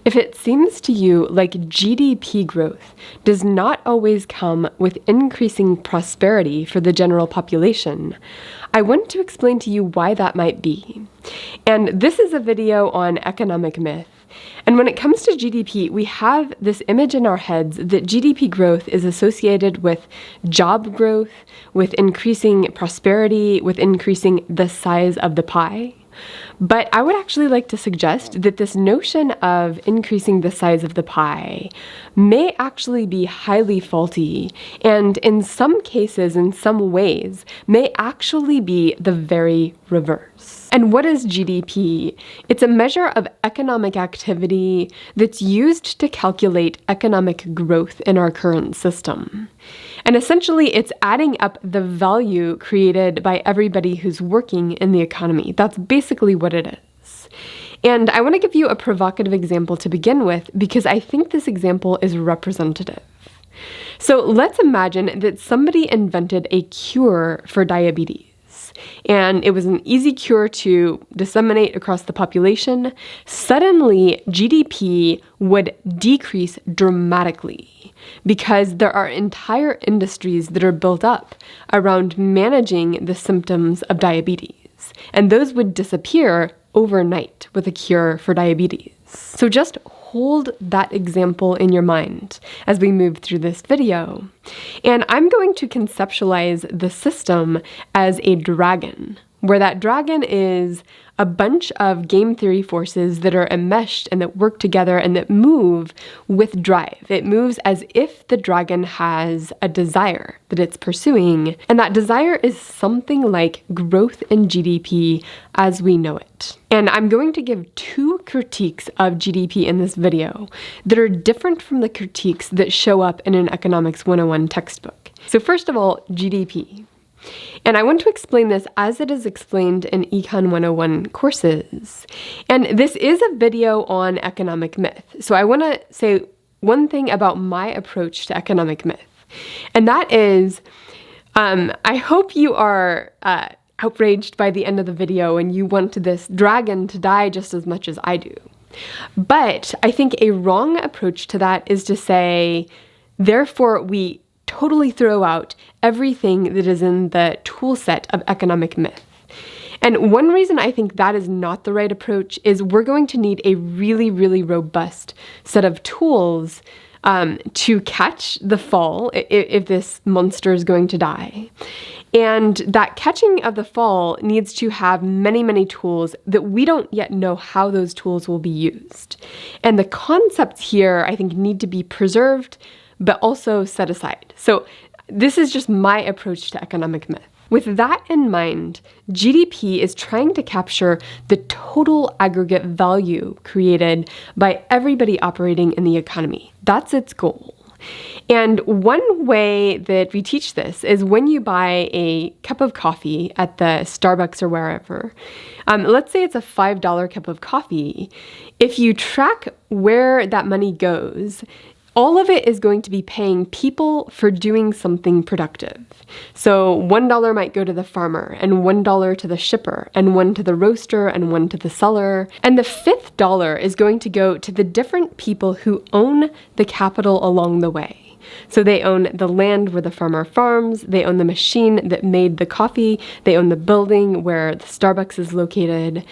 If it seems to you like GDP growth does not always come with increasing prosperity for the general population, I want to explain to you why that might be. And this is a video on economic myth. And when it comes to GDP, we have this image in our heads that GDP growth is associated with job growth, with increasing prosperity, with increasing the size of the pie. But I would actually like to suggest that this notion of increasing the size of the pie may actually be highly faulty, and in some cases, in some ways, may actually be the very reverse. And what is GDP? It's a measure of economic activity that's used to calculate economic growth in our current system. And essentially, it's adding up the value created by everybody who's working in the economy. That's basically what it is. And I want to give you a provocative example to begin with, because I think this example is representative. So let's imagine that somebody invented a cure for diabetes. And it was an easy cure to disseminate across the population. Suddenly, GDP would decrease dramatically because there are entire industries that are built up around managing the symptoms of diabetes. And those would disappear overnight with a cure for diabetes. So just hold that example in your mind as we move through this video. And I'm going to conceptualize the system as a dragon, where that dragon is a bunch of game theory forces that are enmeshed and that work together and that move with drive. It moves as if the dragon has a desire that it's pursuing, and that desire is something like growth in GDP as we know it. And I'm going to give two critiques of GDP in this video that are different from the critiques that show up in an Economics 101 textbook. So first of all, GDP. And I want to explain this as it is explained in Econ 101 courses. And this is a video on economic myth. So I want to say one thing about my approach to economic myth. And that is, I hope you are outraged by the end of the video and you want this dragon to die just as much as I do. But I think a wrong approach to that is to say, therefore we totally throw out everything that is in the tool set of economic myth. And one reason I think that is not the right approach is we're going to need a really, really robust set of tools to catch the fall if this monster is going to die. And that catching of the fall needs to have many, many tools that we don't yet know how those tools will be used. And the concepts here, I think, need to be preserved, but also set aside. So this is just my approach to economic myth. With that in mind, GDP is trying to capture the total aggregate value created by everybody operating in the economy. That's its goal. And one way that we teach this is when you buy a cup of coffee at the Starbucks or wherever, let's say it's a $5 cup of coffee, if you track where that money goes, all of it is going to be paying people for doing something productive. So $1 might go to the farmer, and $1 to the shipper, and $1 to the roaster, and $1 to the seller. And the fifth dollar is going to go to the different people who own the capital along the way. So they own the land where the farmer farms, they own the machine that made the coffee, they own the building where the Starbucks is located.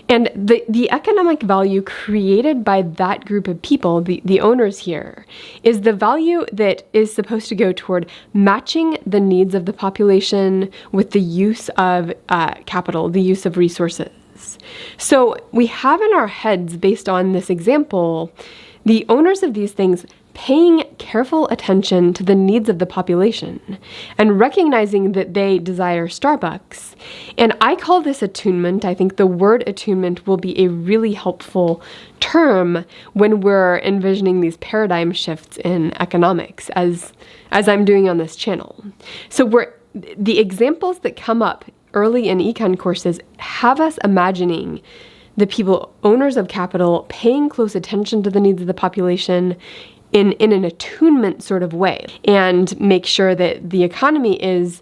And the economic value created by that group of people, the owners here, is the value that is supposed to go toward matching the needs of the population with the use of capital, the use of resources. So we have in our heads, based on this example, the owners of these things paying careful attention to the needs of the population and recognizing that they desire Starbucks. And I call this attunement. I think the word attunement will be a really helpful term when we're envisioning these paradigm shifts in economics, as I'm doing on this channel. So the examples that come up early in econ courses have us imagining the people, owners of capital, paying close attention to the needs of the population in an attunement sort of way, and make sure that the economy is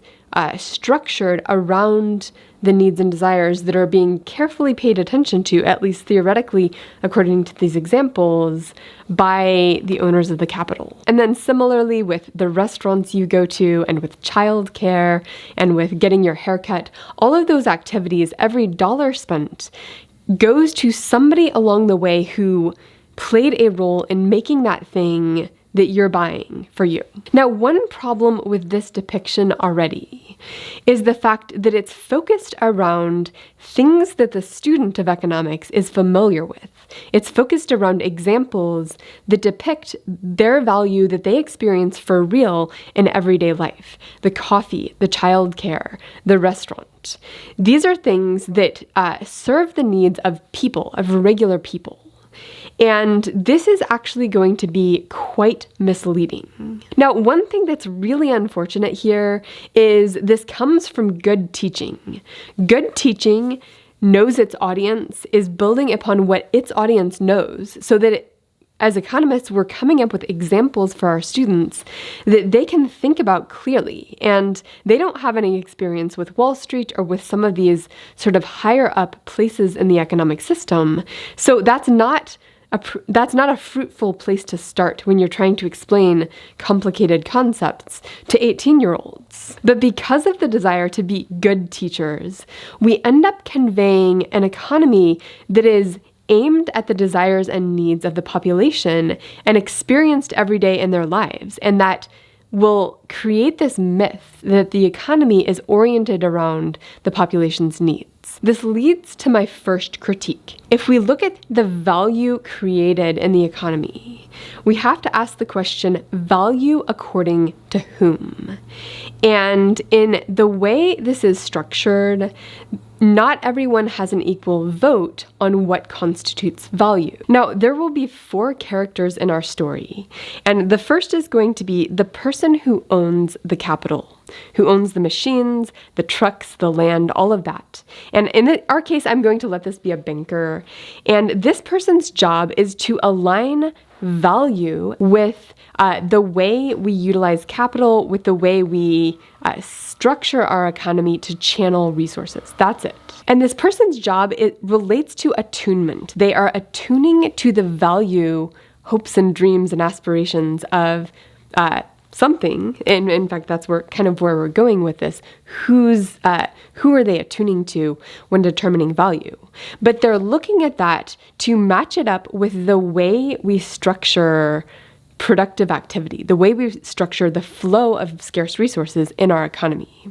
structured around the needs and desires that are being carefully paid attention to, at least theoretically, according to these examples, by the owners of the capital. And then similarly with the restaurants you go to, and with childcare, and with getting your hair cut, all of those activities, every dollar spent goes to somebody along the way who played a role in making that thing that you're buying for you. Now, one problem with this depiction already is the fact that it's focused around things that the student of economics is familiar with. It's focused around examples that depict their value that they experience for real in everyday life. The coffee, the childcare, the restaurant. These are things that serve the needs of people, of regular people. And this is actually going to be quite misleading. Now, one thing that's really unfortunate here is this comes from good teaching. Good teaching knows its audience, is building upon what its audience knows, so that as economists, we're coming up with examples for our students that they can think about clearly. And they don't have any experience with Wall Street or with some of these sort of higher up places in the economic system. So that's not a fruitful place to start when you're trying to explain complicated concepts to 18-year-olds. But because of the desire to be good teachers, we end up conveying an economy that is aimed at the desires and needs of the population and experienced every day in their lives, and that will create this myth that the economy is oriented around the population's needs. This leads to my first critique. If we look at the value created in the economy, we have to ask the question, value according to whom? And in the way this is structured, not everyone has an equal vote on what constitutes value. Now, there will be 4 characters in our story, and the first is going to be the person who owns the capital, who owns the machines, the trucks, the land, all of that. And in our case, I'm going to let this be a banker, and this person's job is to align value with the way we utilize capital, with the way we structure our economy to channel resources. That's it. And this person's job, it relates to attunement. They are attuning to the value, hopes and dreams and aspirations of something. And in fact, that's where we're going with this. Who are they attuning to when determining value? But they're looking at that to match it up with the way we structure productive activity, the way we structure the flow of scarce resources in our economy.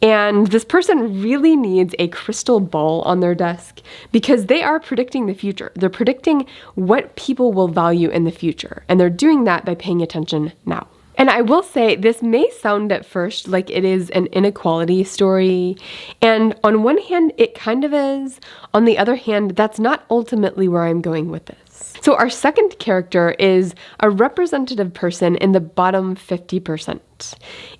And this person really needs a crystal ball on their desk because they are predicting the future. They're predicting what people will value in the future, and they're doing that by paying attention now. And I will say, this may sound at first like it is an inequality story, and on one hand, it kind of is. On the other hand, that's not ultimately where I'm going with this. So our second character is a representative person in the bottom 50%.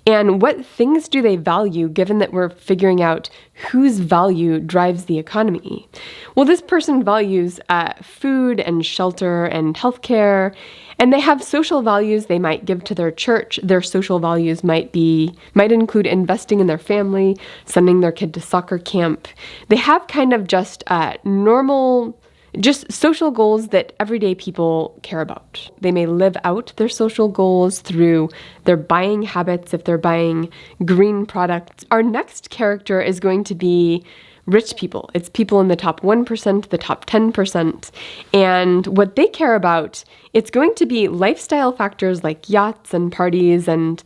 And what things do they value, given that we're figuring out whose value drives the economy? Well, this person values food and shelter and healthcare, and they have social values they might give to their church. Their social values might include investing in their family, sending their kid to soccer camp. They have kind of just social goals that everyday people care about. They may live out their social goals through their buying habits if they're buying green products. Our next character is going to be rich people. It's people in the top 1%, the top 10%. And what they care about, it's going to be lifestyle factors like yachts and parties and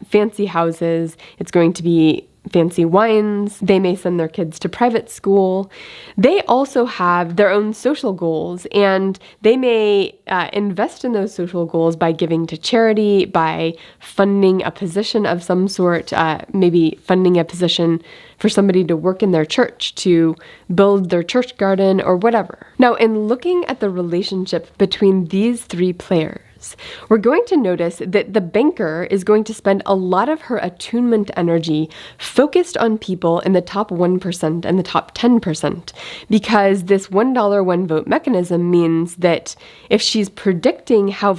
fancy houses. It's going to be fancy wines. They may send their kids to private school. They also have their own social goals, and they may invest in those social goals by giving to charity, by funding a position of some sort, maybe funding a position for somebody to work in their church, to build their church garden or whatever. Now, in looking at the relationship between these 3 players, bankers, we're going to notice that the banker is going to spend a lot of her attunement energy focused on people in the top 1% and the top 10%, because this $1 one vote mechanism means that if she's predicting how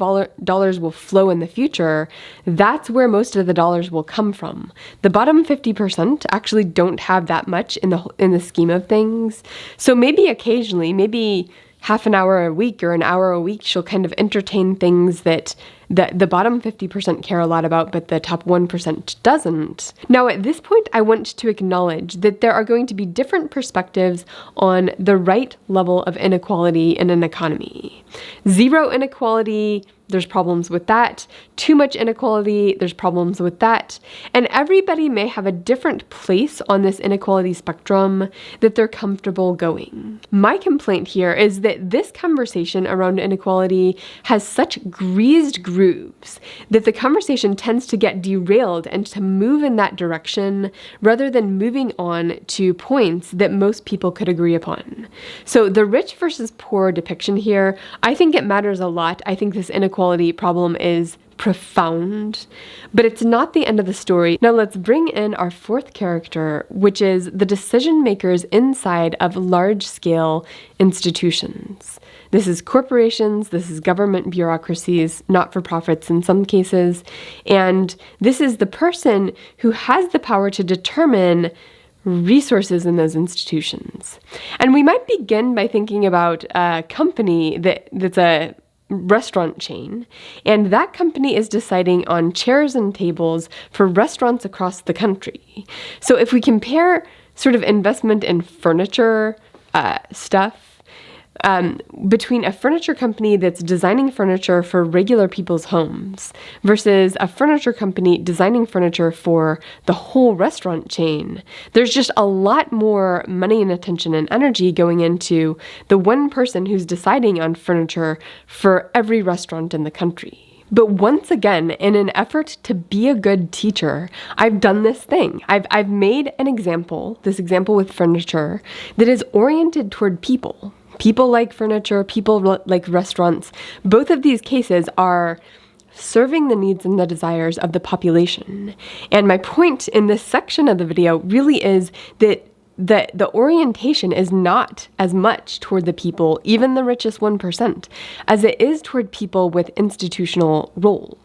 dollars will flow in the future, that's where most of the dollars will come from. The bottom 50% actually don't have that much in the scheme of things. So maybe occasionally, maybe half an hour a week or an hour a week, she'll kind of entertain things that the bottom 50% care a lot about, but the top 1% doesn't. Now, at this point, I want to acknowledge that there are going to be different perspectives on the right level of inequality in an economy. Zero inequality, there's problems with that. Too much inequality, there's problems with that. And everybody may have a different place on this inequality spectrum that they're comfortable going. My complaint here is that this conversation around inequality has such greased grooves that the conversation tends to get derailed and to move in that direction rather than moving on to points that most people could agree upon. So the rich versus poor depiction here, I think it matters a lot. I think this inequality problem is profound, but it's not the end of the story. Now let's bring in our fourth character, which is the decision makers inside of large-scale institutions. This is corporations, this is government bureaucracies, not-for-profits in some cases, and this is the person who has the power to determine resources in those institutions. And we might begin by thinking about a company that's a restaurant chain, and that company is deciding on chairs and tables for restaurants across the country. So if we compare sort of investment in furniture stuff between a furniture company that's designing furniture for regular people's homes versus a furniture company designing furniture for the whole restaurant chain, there's just a lot more money and attention and energy going into the one person who's deciding on furniture for every restaurant in the country. But once again, in an effort to be a good teacher, I've done this thing. I've made this example with furniture that is oriented toward people. People like furniture, people like restaurants. Both of these cases are serving the needs and the desires of the population. And my point in this section of the video really is that the orientation is not as much toward the people, even the richest 1%, as it is toward people with institutional roles.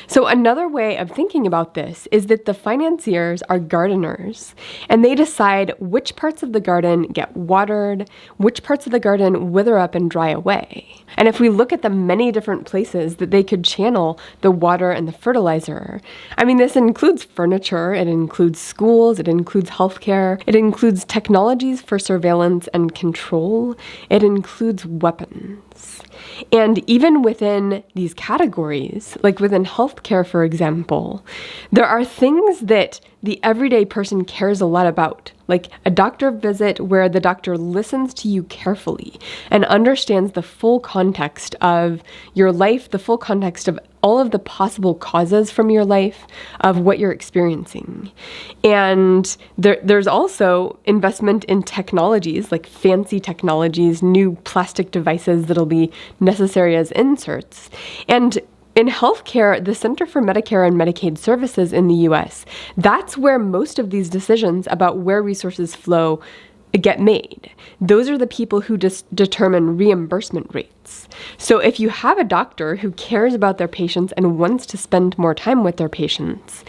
So another way of thinking about this is that the financiers are gardeners, and they decide which parts of the garden get watered, which parts of the garden wither up and dry away. And if we look at the many different places that they could channel the water and the fertilizer, I mean, this includes furniture, it includes schools, it includes healthcare, it includes technologies for surveillance and control, it includes weapons. And even within these categories, like within healthcare, for example, there are things that the everyday person cares a lot about, like a doctor visit where the doctor listens to you carefully and understands the full context of your life, the full context of all of the possible causes from your life of what you're experiencing. And there's also investment in technologies, like fancy technologies, new plastic devices that'll be necessary as inserts. And in healthcare, the Center for Medicare and Medicaid Services in the US, that's where most of these decisions about where resources flow get made. Those are the people who determine reimbursement rates. So if you have a doctor who cares about their patients and wants to spend more time with their patients,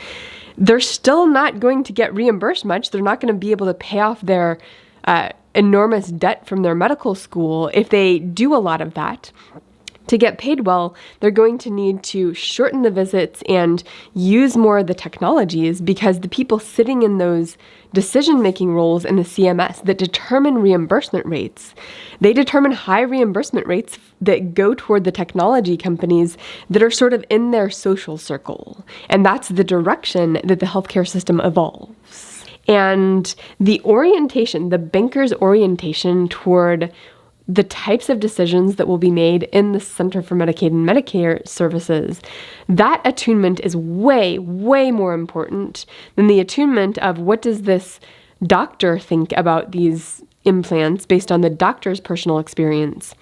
they're still not going to get reimbursed much. They're not going to be able to pay off their enormous debt from their medical school if they do a lot of that. To get paid well, they're going to need to shorten the visits and use more of the technologies, because the people sitting in those decision-making roles in the CMS that determine reimbursement rates, they determine high reimbursement rates that go toward the technology companies that are sort of in their social circle. And that's the direction that the healthcare system evolves. And the orientation, the banker's orientation toward the types of decisions that will be made in the Center for Medicaid and Medicare Services, that attunement is way, way more important than the attunement of what does this doctor think about these implants based on the doctor's personal experience.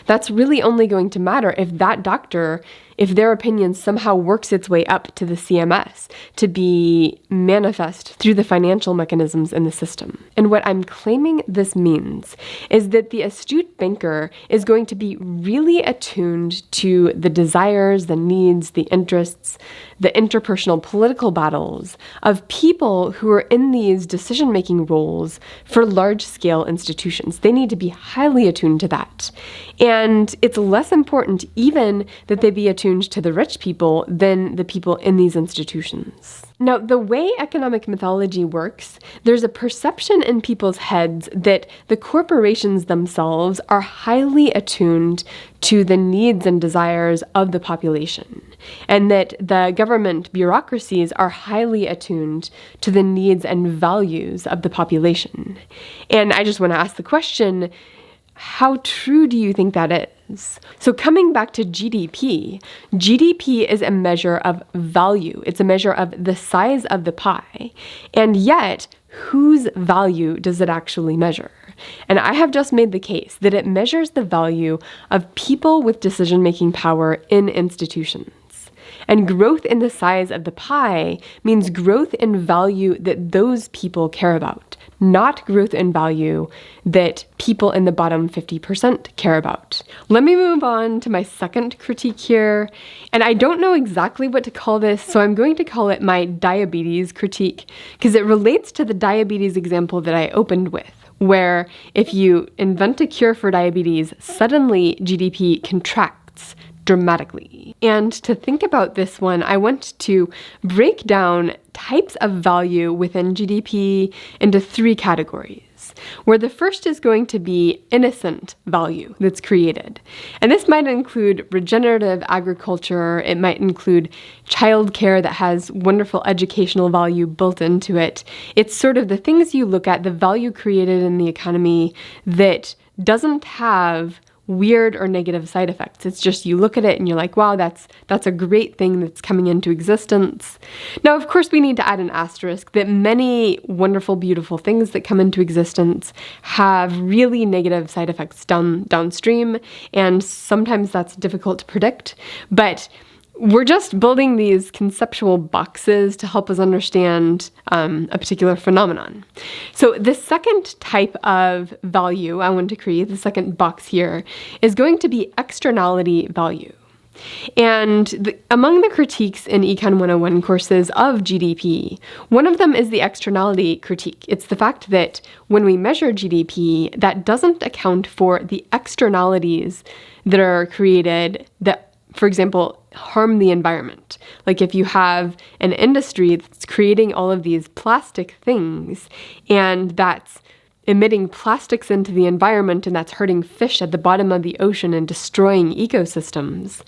That's really only going to matter if that doctor, if their opinion somehow works its way up to the CMS to be manifest through the financial mechanisms in the system. And what I'm claiming this means is that the astute banker is going to be really attuned to the desires, the needs, the interests, the interpersonal political battles of people who are in these decision-making roles for large-scale institutions. They need to be highly attuned to that. And it's less important even that they be attuned to the rich people than the people in these institutions. Now, the way economic mythology works, there's a perception in people's heads that the corporations themselves are highly attuned to the needs and desires of the population, and that the government bureaucracies are highly attuned to the needs and values of the population. And I just want to ask the question, how true do you think that is? So coming back to GDP, GDP is a measure of value. It's a measure of the size of the pie. And yet, whose value does it actually measure? And I have just made the case that it measures the value of people with decision-making power in institutions. And growth in the size of the pie means growth in value that those people care about, not growth in value that people in the bottom 50% care about. Let me move on to my second critique here. And I don't know exactly what to call this, so I'm going to call it my diabetes critique, because it relates to the diabetes example that I opened with, where if you invent a cure for diabetes, suddenly GDP contracts dramatically. And to think about this one, I want to break down types of value within GDP into three categories, where the first is going to be innocent value that's created. And this might include regenerative agriculture, it might include childcare that has wonderful educational value built into it. It's sort of the things you look at, the value created in the economy that doesn't have weird or negative side effects. It's just you look at it and you're like, wow, that's a great thing that's coming into existence. Now, of course, we need to add an asterisk that many wonderful, beautiful things that come into existence have really negative side effects downstream, and sometimes that's difficult to predict. But we're just building these conceptual boxes to help us understand a particular phenomenon. So the second type of value I want to create, the second box here, is going to be externality value. And among the critiques in Econ 101 courses of GDP, one of them is the externality critique. It's the fact that when we measure GDP, that doesn't account for the externalities that are created that, for example, harm the environment. Like if you have an industry that's creating all of these plastic things and that's emitting plastics into the environment and that's hurting fish at the bottom of the ocean and destroying ecosystems,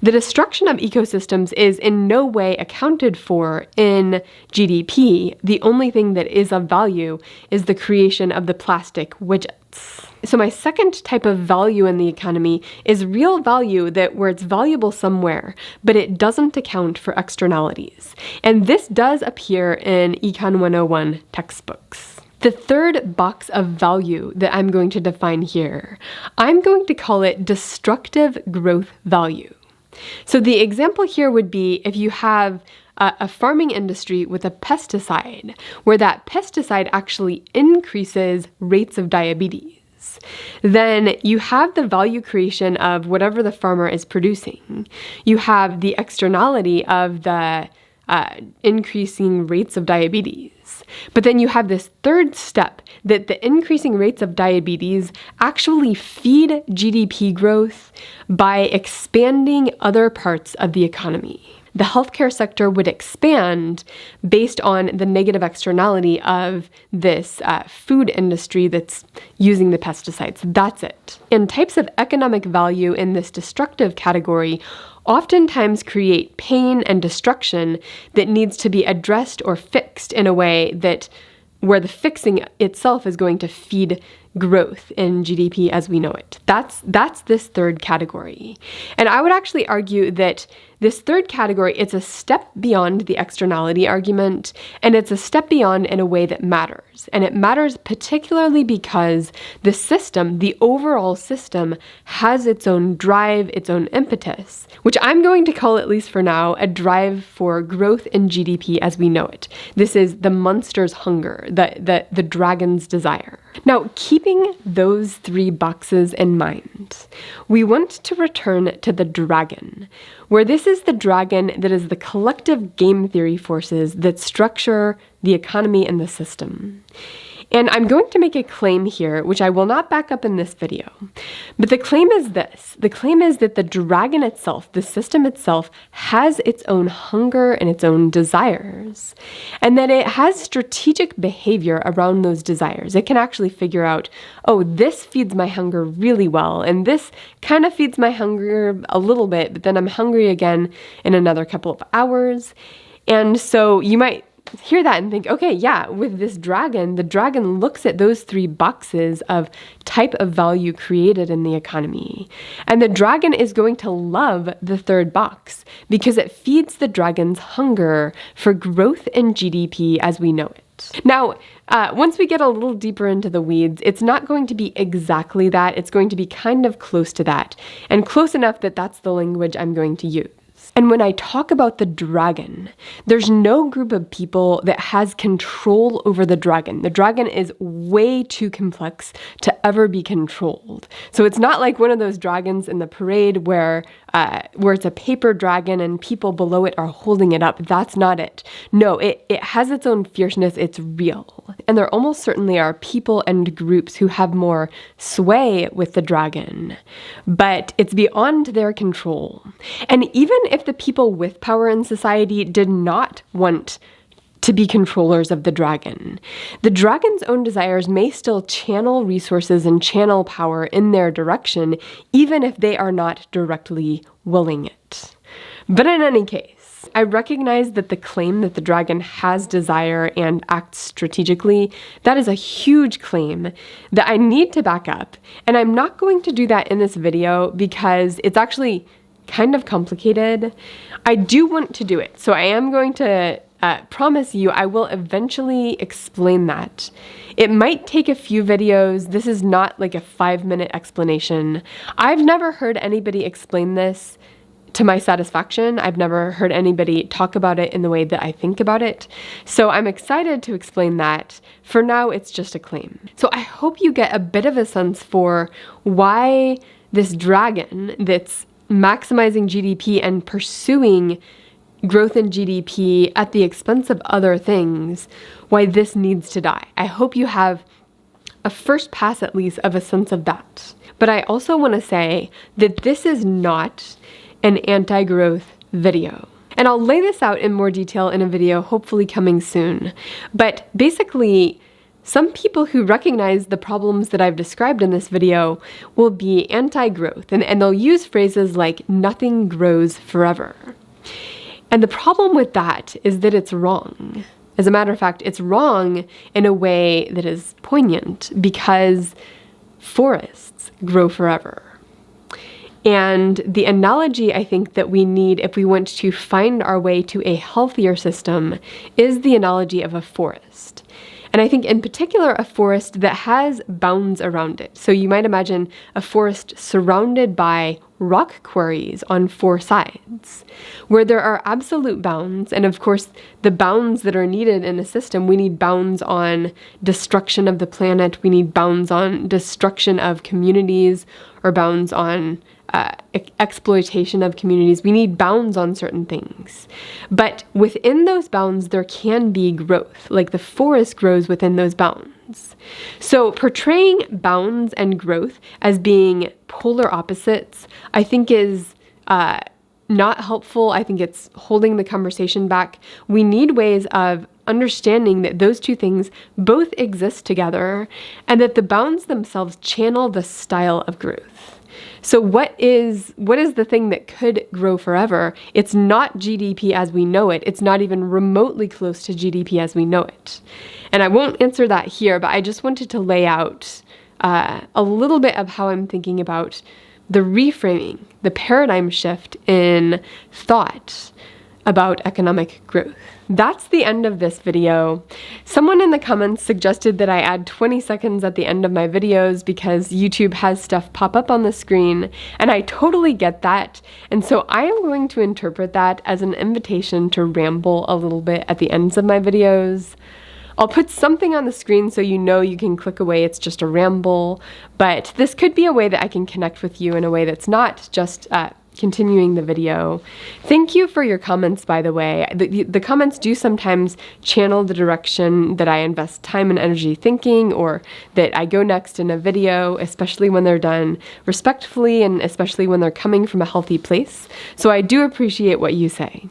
the destruction of ecosystems is in no way accounted for in GDP. The only thing that is of value is the creation of the plastic widgets. So my second type of value in the economy is real value that where it's valuable somewhere, but it doesn't account for externalities. And this does appear in Econ 101 textbooks. The third box of value that I'm going to define here, I'm going to call it destructive growth value. So the example here would be if you have a farming industry with a pesticide, where that pesticide actually increases rates of diabetes. Then you have the value creation of whatever the farmer is producing. You have the externality of the increasing rates of diabetes. But then you have this third step that the increasing rates of diabetes actually feed GDP growth by expanding other parts of the economy. The healthcare sector would expand based on the negative externality of this food industry that's using the pesticides. That's it. And types of economic value in this destructive category oftentimes create pain and destruction that needs to be addressed or fixed in a way that where the fixing itself is going to feed growth in GDP as we know it. That's this third category. And I would actually argue that this third category, it's a step beyond the externality argument, and it's a step beyond in a way that matters. And it matters particularly because the system, the overall system, has its own drive, its own impetus, which I'm going to call, at least for now, a drive for growth in GDP as we know it. This is the monster's hunger, the dragon's desire. Now, keeping those three boxes in mind, we want to return to the dragon, where this is the dragon that is the collective game theory forces that structure the economy and the system. And I'm going to make a claim here, which I will not back up in this video. But the claim is this. The claim is that the dragon itself, the system itself, has its own hunger and its own desires. And that it has strategic behavior around those desires. It can actually figure out, oh, this feeds my hunger really well, and this kind of feeds my hunger a little bit, but then I'm hungry again in another couple of hours. And so you might hear that and think, okay, yeah, with this dragon, the dragon looks at those three boxes of type of value created in the economy. And the dragon is going to love the third box because it feeds the dragon's hunger for growth in GDP as we know it. Now, once we get a little deeper into the weeds, it's not going to be exactly that. It's going to be kind of close to that, and close enough that that's the language I'm going to use. And when I talk about the dragon, there's no group of people that has control over the dragon. The dragon is way too complex to ever be controlled. So it's not like one of those dragons in the parade where it's a paper dragon and people below it are holding it up. That's not it. No, it has its own fierceness. It's real. And there almost certainly are people and groups who have more sway with the dragon, but it's beyond their control. And even if the people with power in society did not want to be controllers of the dragon's own desires may still channel resources and channel power in their direction, even if they are not directly willing it. But in any case, I recognize that the claim that the dragon has desire and acts strategically, that is a huge claim that I need to back up. And I'm not going to do that in this video because it's actually kind of complicated. I do want to do it, so I am going to promise you I will eventually explain that. It might take a few videos. This is not like a 5-minute explanation. I've never heard anybody explain this to my satisfaction. I've never heard anybody talk about it in the way that I think about it. So I'm excited to explain that. For now, it's just a claim. So I hope you get a bit of a sense for why this dragon that's maximizing GDP and pursuing growth in GDP at the expense of other things, why this needs to die. I hope you have a first pass at least of a sense of that. But I also want to say that this is not an anti-growth video. And I'll lay this out in more detail in a video hopefully coming soon. But basically, some people who recognize the problems that I've described in this video will be anti-growth, and they'll use phrases like nothing grows forever. And the problem with that is that it's wrong. As a matter of fact, it's wrong in a way that is poignant because forests grow forever. And the analogy I think that we need if we want to find our way to a healthier system is the analogy of a forest. And I think in particular a forest that has bounds around it. So you might imagine a forest surrounded by rock quarries on 4 sides, where there are absolute bounds. And of course, the bounds that are needed in a system, we need bounds on destruction of the planet, we need bounds on destruction of communities, or bounds on exploitation of communities. We need bounds on certain things. But within those bounds, there can be growth, like the forest grows within those bounds. So portraying bounds and growth as being polar opposites, I think is not helpful. I think it's holding the conversation back. We need ways of understanding that those two things both exist together and that the bounds themselves channel the style of growth. So what is the thing that could grow forever? It's not GDP as we know it. It's not even remotely close to GDP as we know it. And I won't answer that here, but I just wanted to lay out a little bit of how I'm thinking about the reframing the paradigm shift in thought about economic growth. That's the end of this video. Someone in the comments suggested that I add 20 seconds at the end of my videos because YouTube has stuff pop up on the screen, and I totally get that. And so I am going to interpret that as an invitation to ramble a little bit at the ends of my videos. I'll put something on the screen so you know you can click away, it's just a ramble, but this could be a way that I can connect with you in a way that's not just continuing the video. Thank you for your comments, by the way. The comments do sometimes channel the direction that I invest time and energy thinking, or that I go next in a video, especially when they're done respectfully and especially when they're coming from a healthy place. So I do appreciate what you say.